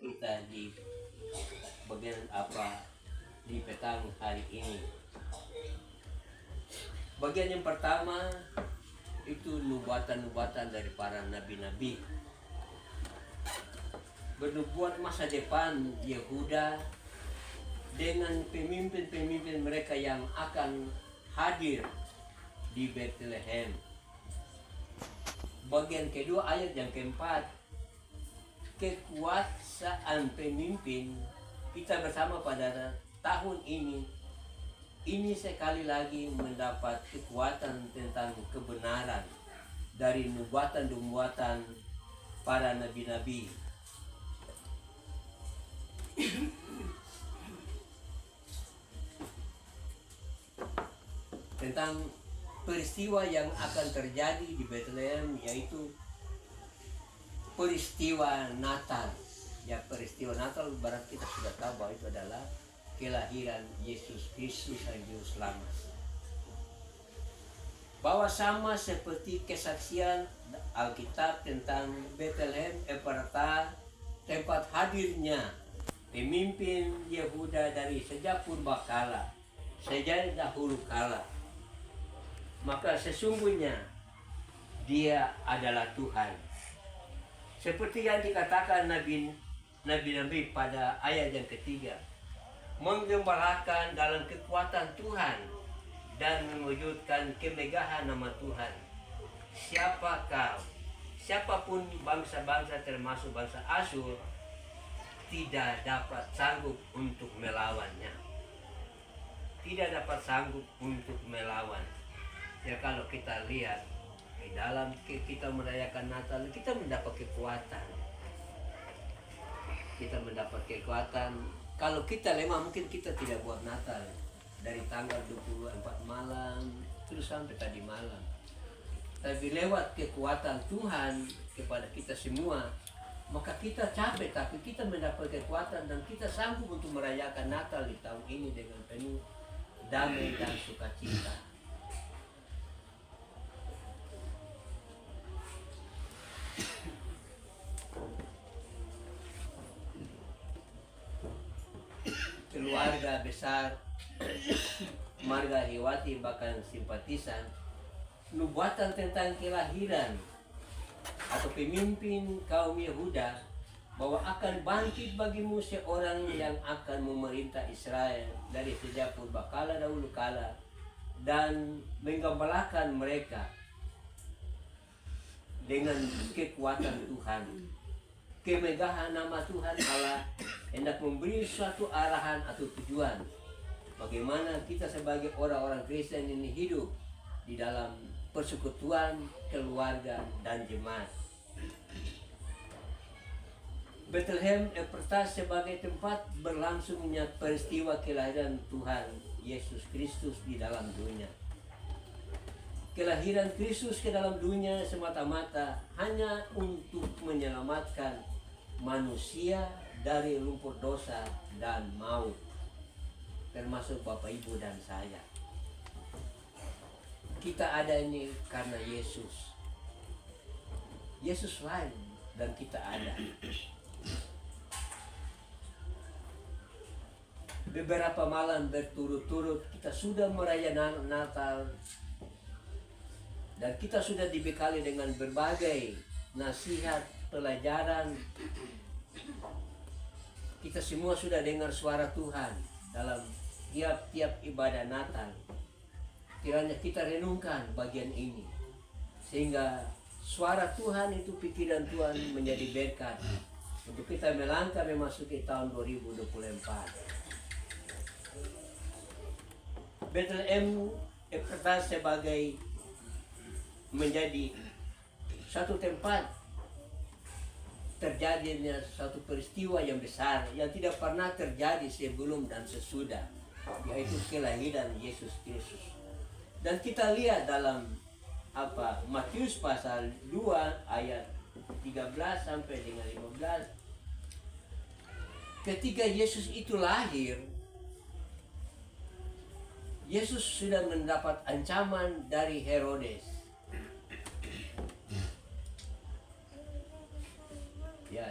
kita di bagian apa di petang hari ini. Bagian yang pertama itu nubuatan-nubuatan dari para nabi-nabi. Bernubuat masa depan Yehuda dengan pemimpin-pemimpin mereka yang akan hadir di Bethlehem. Bagian kedua ayat yang keempat, kekuasaan pemimpin kita bersama pada tahun ini sekali lagi mendapat kekuatan tentang kebenaran dari nubuatan-nubuatan para nabi-nabi. Tentang peristiwa yang akan terjadi di Bethlehem, yaitu peristiwa Natal. Ya, peristiwa Natal berarti kita sudah tahu bahwa itu adalah kelahiran Yesus Kristus yang juru selamat. Bahwa sama seperti kesaksian Alkitab tentang Bethlehem Ephrata, tempat hadirnya pemimpin Yehuda dari sejak purbakala, sejak dahulu kala. Maka sesungguhnya dia adalah Tuhan. Seperti yang dikatakan nabi-nabi pada ayat yang ketiga, menggembalakan dalam kekuatan Tuhan dan mewujudkan kemegahan nama Tuhan. Siapapun bangsa-bangsa termasuk bangsa Asyur tidak dapat sanggup untuk melawannya. Tidak dapat sanggup untuk melawan. Ya, kalau kita lihat di dalam kita merayakan Natal, kita mendapat kekuatan. Kita mendapat kekuatan. Kalau kita lemah, mungkin kita tidak buat Natal. Dari tanggal 24 malam terus sampai tadi malam. Tapi lewat kekuatan Tuhan kepada kita semua, maka kita capek, tapi kita mendapat kekuatan dan kita sanggup untuk merayakan Natal di tahun ini dengan penuh damai dan sukacita. Keluarga besar, marga Hewati, bahkan simpatisan, nubuatan tentang kelahiran atau pemimpin kaum Yehuda bahwa akan bangkit bagimu seorang yang akan memerintah Israel dari sejak purbakala dahulu kala dan menggembalakan mereka dengan kekuatan Tuhan. Kemegahan nama Tuhan Allah hendak memberi suatu arahan atau tujuan bagaimana kita sebagai orang-orang Kristen ini hidup di dalam persekutuan, keluarga, dan jemaat. Bethlehem Ephrata sebagai tempat berlangsungnya peristiwa kelahiran Tuhan Yesus Kristus di dalam dunia. Kelahiran Kristus ke dalam dunia semata-mata hanya untuk menyelamatkan manusia dari lumpur dosa dan maut, termasuk Bapak Ibu dan saya. Kita ada ini karena Yesus. Yesus lain dan kita ada. Beberapa malam berturut-turut kita sudah merayakan Natal dan kita sudah dibekali dengan berbagai nasihat, pelajaran. Kita semua sudah dengar suara Tuhan dalam tiap-tiap ibadah Natal. Kiranya kita renungkan bagian ini sehingga suara Tuhan itu, pikiran Tuhan menjadi berkat untuk kita melangkah memasuki tahun 2024. Bethlehem Ephrata sebagai menjadi satu tempat terjadinya satu peristiwa yang besar yang tidak pernah terjadi sebelum dan sesudah, yaitu kelahiran Yesus Kristus. Dan kita lihat dalam Matius pasal 2 ayat 13 sampai dengan 15. Ketika Yesus itu lahir, Yesus sudah mendapat ancaman dari Herodes. Ya,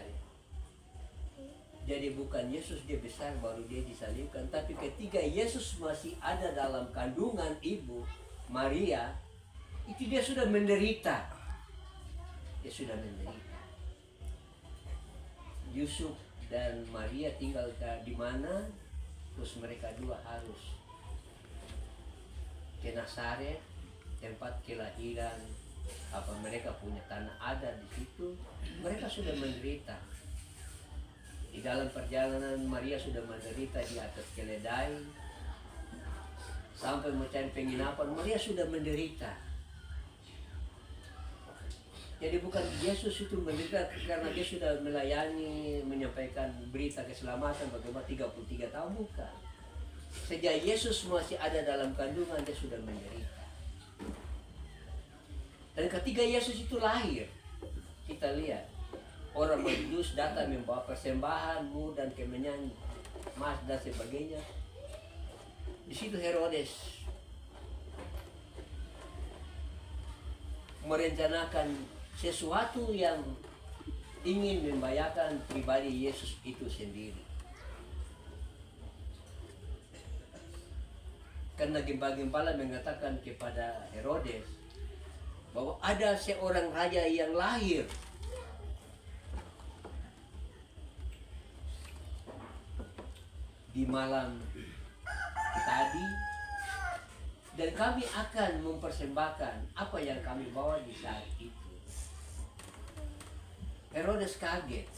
Jadi bukan Yesus dia besar baru dia disalibkan, tapi ketika Yesus masih ada dalam kandungan ibu Maria, itu dia sudah menderita. Dia sudah menderita. Yusuf dan Maria tinggal di mana? Terus mereka dua harus ke Nazaret, tempat kelahiran, mereka punya tanah adat di situ. Mereka sudah menderita. Di dalam perjalanan Maria sudah menderita di atas keledai, sampai mencari penginapan Maria sudah menderita. Jadi bukan Yesus itu menderita karena dia sudah melayani, menyampaikan berita keselamatan bagaimana 33 tahun, bukan. Sejak Yesus masih ada dalam kandungan dia sudah menderita. Dan ketika Yesus itu lahir, kita lihat orang Majus datang membawa persembahan, mur dan kemenyan, emas dan sebagainya. Di situ Herodes merencanakan sesuatu yang ingin membahayakan pribadi Yesus itu sendiri. Karena gembala-gembala mengatakan kepada Herodes bahwa ada seorang raja yang lahir. Di malam tadi, dan kami akan mempersembahkan apa yang kami bawa di saat itu. Herodes kaget.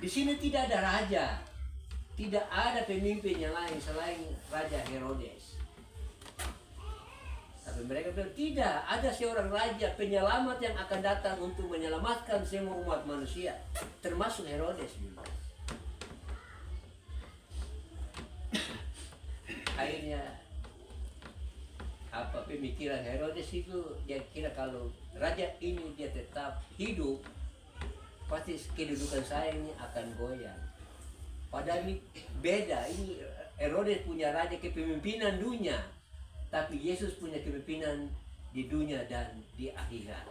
Di sini tidak ada raja, tidak ada pemimpin yang lain selain Raja Herodes. Tapi mereka bilang tidak, ada seorang raja penyelamat yang akan datang untuk menyelamatkan semua umat manusia, termasuk Herodes juga. Akhirnya pemikiran Herodes itu, dia kira kalau raja ini dia tetap hidup, pasti kedudukan saya ini akan goyang. Padahal ini beda, ini Herodes punya raja kepemimpinan dunia, tapi Yesus punya kepemimpinan di dunia dan di akhirat.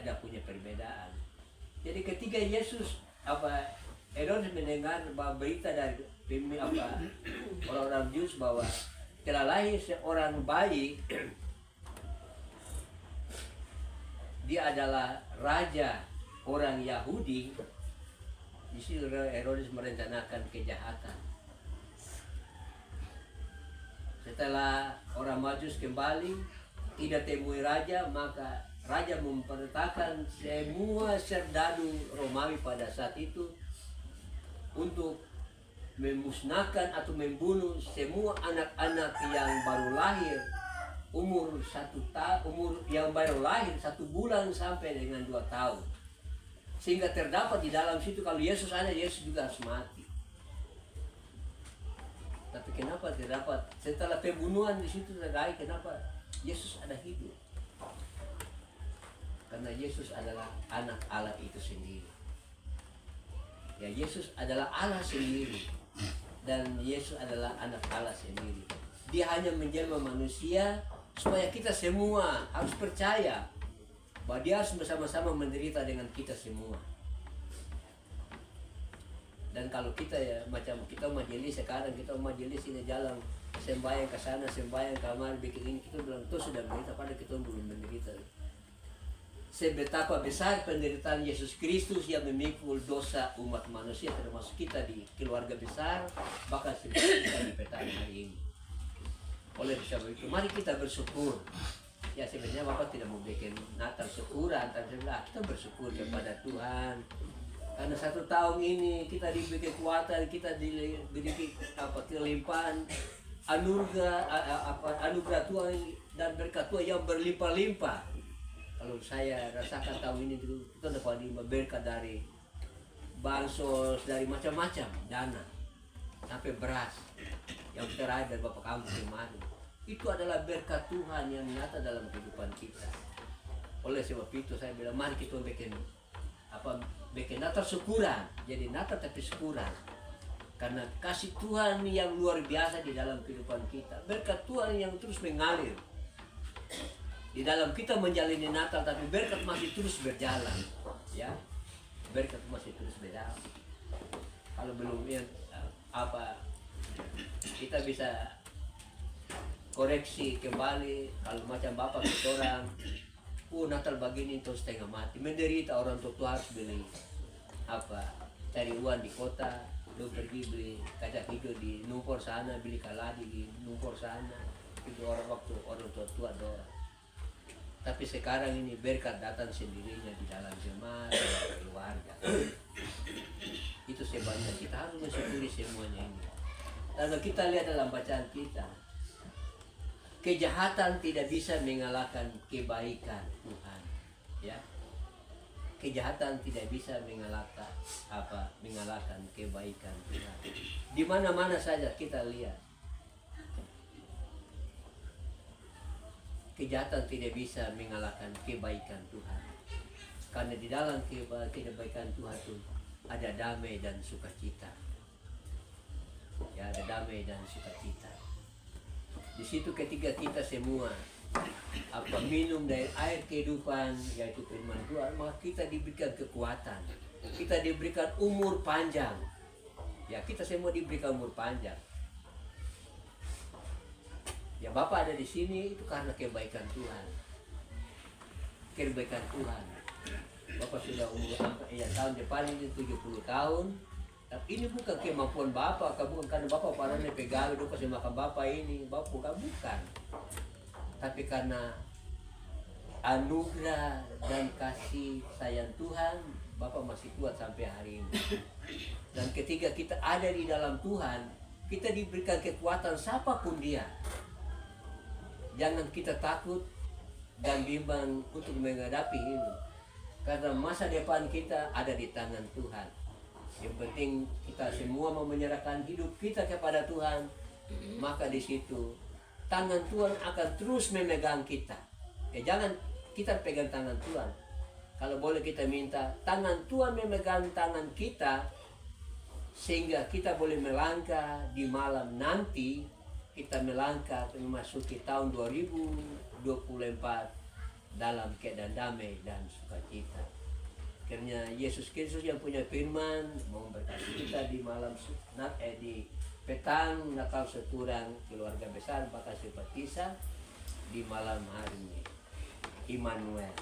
Ada punya perbedaan. Jadi ketika Yesus Herodes mendengar berita dari orang-orang Jus bahwa telah lahir seorang bayi, dia adalah raja orang Yahudi. Di situ Herodes merencanakan kejahatan. Setelah orang Majus kembali tidak temui raja, maka raja memperintahkan semua serdadu Romawi pada saat itu untuk memusnahkan atau membunuh semua anak-anak yang baru lahir umur yang baru lahir 1 bulan sampai dengan 2 tahun, sehingga terdapat di dalam situ kalau Yesus ada, Yesus juga harus mati. Tapi kenapa terdapat setelah pembunuhan di situ terjadi, kenapa Yesus ada hidup? Karena Yesus adalah anak Allah itu sendiri. Ya, Yesus adalah Allah sendiri, dan Yesus adalah anak Allah sendiri. Dia hanya menjelma manusia supaya kita semua harus percaya bahwa dia harus bersama-sama menderita dengan kita semua. Dan kalau kita macam kita majelis sekarang, kita majelis ini jalan sembahyang ke sana, sembahyang kamar, bikin ini, kita bilang itu sudah menderita, padahal kita belum menderita. Sebetapa besar penderitaan Yesus Kristus yang memikul dosa umat manusia, termasuk kita di keluarga besar, bahkan kita di peta hari ini. Oleh sebab itu, mari kita bersyukur. Ya, sebenarnya Bapak tidak mau bikin Natal syukuran, tapi kita bersyukur kepada Tuhan. Karena 1 tahun ini kita diberi kekuatan, kita diberi kelimpahan anugerah Tuhan dan berkat Tuhan yang berlimpah-limpah. Kalau saya rasakan tahun ini dulu, kita dapat berkat dari bansos, dari macam-macam dana, sampai beras yang terakhir dari Bapak Kampung kemarin. Itu adalah berkat Tuhan yang nyata dalam kehidupan kita. Oleh sebab itu saya bilang, mari kita bikin Natal syukuran. Jadi Natal tapi syukuran. Karena kasih Tuhan yang luar biasa di dalam kehidupan kita, berkat Tuhan yang terus mengalir di dalam kita menjalani Natal, tapi berkat masih terus berjalan, ya. berkat masih terus berjalan. Kalau belum ya, apa kita bisa koreksi kembali. Kalau macam bapak kita orang, Natal begini terus setengah mati, menderita, orang tua harus beli apa, cari uang di kota, lu pergi beli kacang hijau di Numpor sana, beli kaladi di Numpor sana, itu orang waktu orang tua dorang. Tapi sekarang ini berkat datang sendirinya di dalam jemaat, dalam keluarga. Itu sebabnya kita harus mensyukuri semuanya ini. Lalu kita lihat dalam bacaan kita, kejahatan tidak bisa mengalahkan kebaikan Tuhan. Ya, kejahatan tidak bisa mengalahkan kebaikan Tuhan. Di mana-mana saja kita lihat, kejahatan tidak bisa mengalahkan kebaikan Tuhan. Karena di dalam kebaikan Tuhan itu ada damai dan sukacita. Ya, ada damai dan sukacita. Di situ ketika kita semua minum dari air kehidupan, yaitu firman Tuhan, maka kita diberikan kekuatan. Kita diberikan umur panjang. Ya, kita semua diberikan umur panjang. Ya, Bapak ada di sini itu karena kebaikan Tuhan. Kebaikan Tuhan. Bapak sudah umur tahun depan ini 70 tahun. Tapi ini bukan kemampuan Bapak, bukan karena Bapak parahnya pegawai, lupa sama makan Bapak ini. Bapak bukan. Tapi karena anugerah dan kasih sayang Tuhan, Bapak masih kuat sampai hari ini. Dan ketika kita ada di dalam Tuhan, kita diberikan kekuatan siapapun dia. Jangan kita takut dan bimbang untuk menghadapi ini. Karena masa depan kita ada di tangan Tuhan. Yang penting kita semua mau menyerahkan hidup kita kepada Tuhan. Maka di situ tangan Tuhan akan terus memegang kita. Ya, jangan kita pegang tangan Tuhan. Kalau boleh kita minta tangan Tuhan memegang tangan kita, sehingga kita boleh melangkah di malam nanti. Kita melangkah memasuki tahun 2024 dalam keadaan damai dan sukacita. Karena Yesus Kristus yang punya firman memberkati kita di malam di petang Natal seturang keluarga besar bakal simpatisa di malam hari ini. Immanuel.